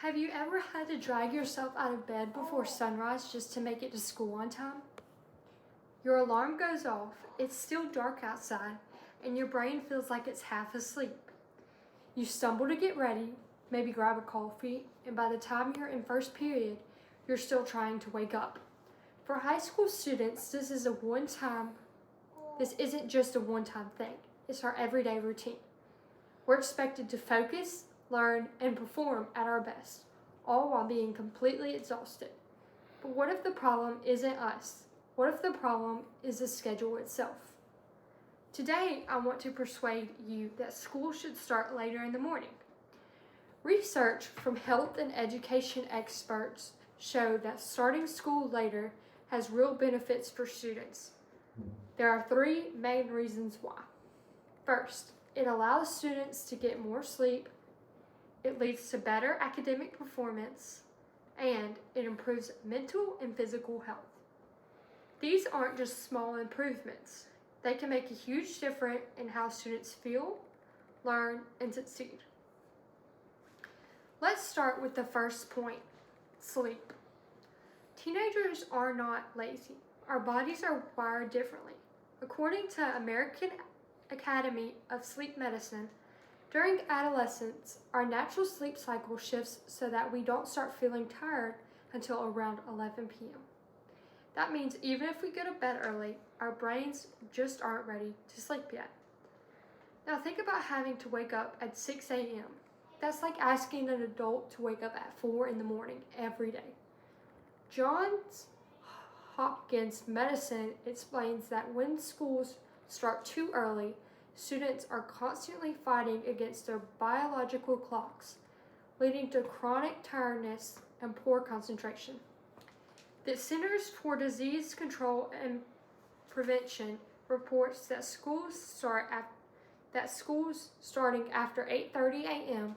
Have you ever had to drag yourself out of bed before sunrise just to make it to school on time? Your alarm goes off, it's still dark outside, and your brain feels like it's half asleep. You stumble to get ready, maybe grab a coffee, and by the time you're in first period, you're still trying to wake up. For high school students, this isn't just a one-time thing. It's our everyday routine. We're expected to focus, learn, and perform at our best, all while being completely exhausted. But what if the problem isn't us? What if the problem is the schedule itself? Today, I want to persuade you that school should start later in the morning. Research from health and education experts show that starting school later has real benefits for students. There are three main reasons why. First, it allows students to get more sleep, it leads to better academic performance, and it improves mental and physical health. These aren't just small improvements. They can make a huge difference in how students feel, learn, and succeed. Let's start with the first point, sleep. Teenagers are not lazy. Our bodies are wired differently. According to American Academy of Sleep Medicine, during adolescence, our natural sleep cycle shifts so that we don't start feeling tired until around 11 p.m. That means even if we go to bed early, our brains just aren't ready to sleep yet. Now think about having to wake up at 6 a.m. That's like asking an adult to wake up at 4 in the morning every day. Johns Hopkins Medicine explains that when schools start too early, students are constantly fighting against their biological clocks, leading to chronic tiredness and poor concentration. The Centers for Disease Control and Prevention reports that schools starting after 8:30 a.m.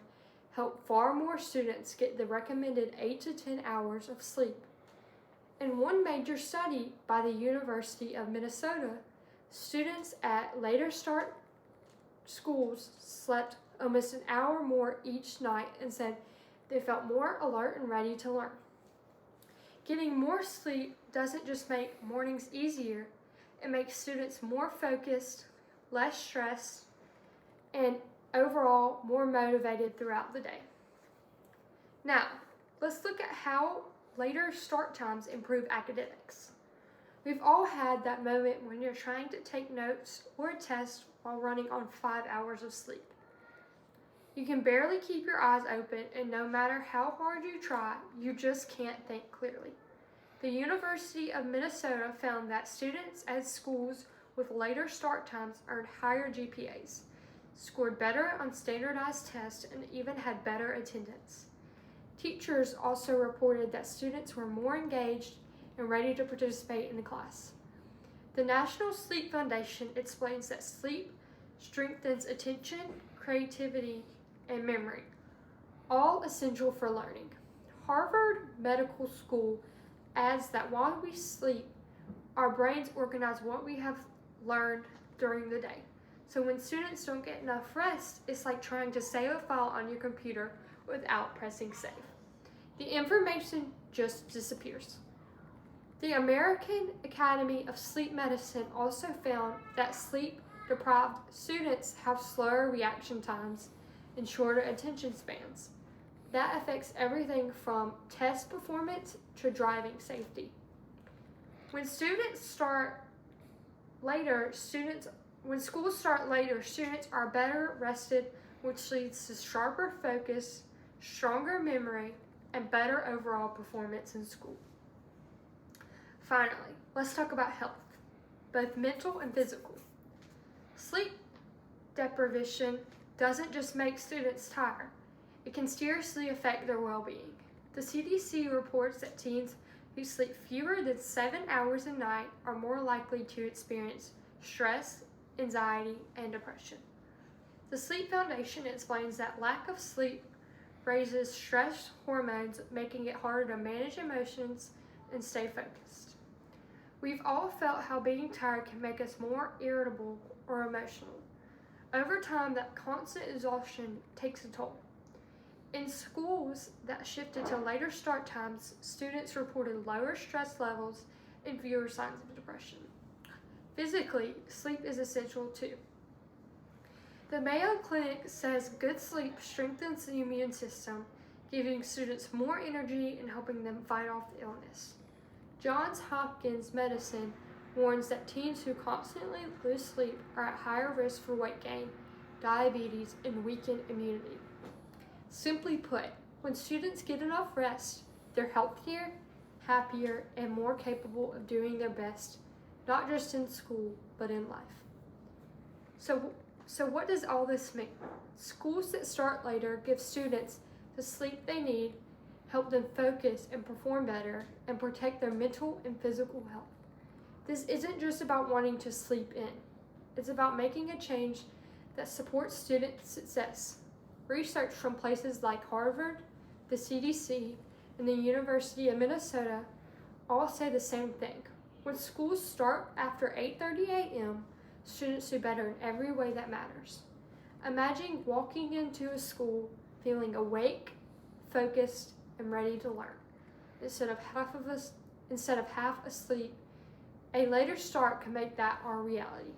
help far more students get the recommended 8 to 10 hours of sleep. In one major study by the University of Minnesota, students at later start schools slept almost an hour more each night and said they felt more alert and ready to learn. Getting more sleep doesn't just make mornings easier, it makes students more focused, less stressed, and overall more motivated throughout the day. Now, let's look at how later start times improve academics. We've all had that moment when you're trying to take notes or a test while running on 5 hours of sleep. You can barely keep your eyes open, and no matter how hard you try, you just can't think clearly. The University of Minnesota found that students at schools with later start times earned higher GPAs, scored better on standardized tests, and even had better attendance. Teachers also reported that students were more engaged and ready to participate in the class. The National Sleep Foundation explains that sleep strengthens attention, creativity, and memory, all essential for learning. Harvard Medical School adds that while we sleep, our brains organize what we have learned during the day. So when students don't get enough rest, it's like trying to save a file on your computer without pressing save. The information just disappears. The American Academy of Sleep Medicine also found that sleep-deprived students have slower reaction times and shorter attention spans. That affects everything from test performance to driving safety. When schools start later, students are better rested, which leads to sharper focus, stronger memory, and better overall performance in school. Finally, let's talk about health, both mental and physical. Sleep deprivation doesn't just make students tired, it can seriously affect their well-being. The CDC reports that teens who sleep fewer than 7 hours a night are more likely to experience stress, anxiety, and depression. The Sleep Foundation explains that lack of sleep raises stress hormones, making it harder to manage emotions and stay focused. We've all felt how being tired can make us more irritable or emotional. Over time, that constant exhaustion takes a toll. In schools that shifted to later start times, students reported lower stress levels and fewer signs of depression. Physically, sleep is essential too. The Mayo Clinic says good sleep strengthens the immune system, giving students more energy and helping them fight off the illness. Johns Hopkins Medicine warns that teens who constantly lose sleep are at higher risk for weight gain, diabetes, and weakened immunity. Simply put, when students get enough rest, they're healthier, happier, and more capable of doing their best, not just in school, but in life. So what does all this mean? Schools that start later give students the sleep they need, help them focus and perform better, and protect their mental and physical health. This isn't just about wanting to sleep in. It's about making a change that supports student success. Research from places like Harvard, the CDC, and the University of Minnesota all say the same thing. When schools start after 8:30 a.m., students do better in every way that matters. Imagine walking into a school feeling awake, focused, and ready to learn. Instead of half asleep, a later start can make that our reality.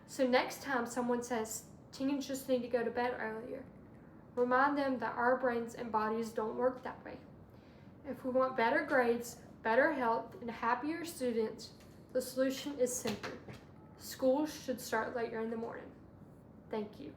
So next time someone says teens just need to go to bed earlier, remind them that our brains and bodies don't work that way. If we want better grades, better health, and happier students, the solution is simple. Schools should start later in the morning. Thank you.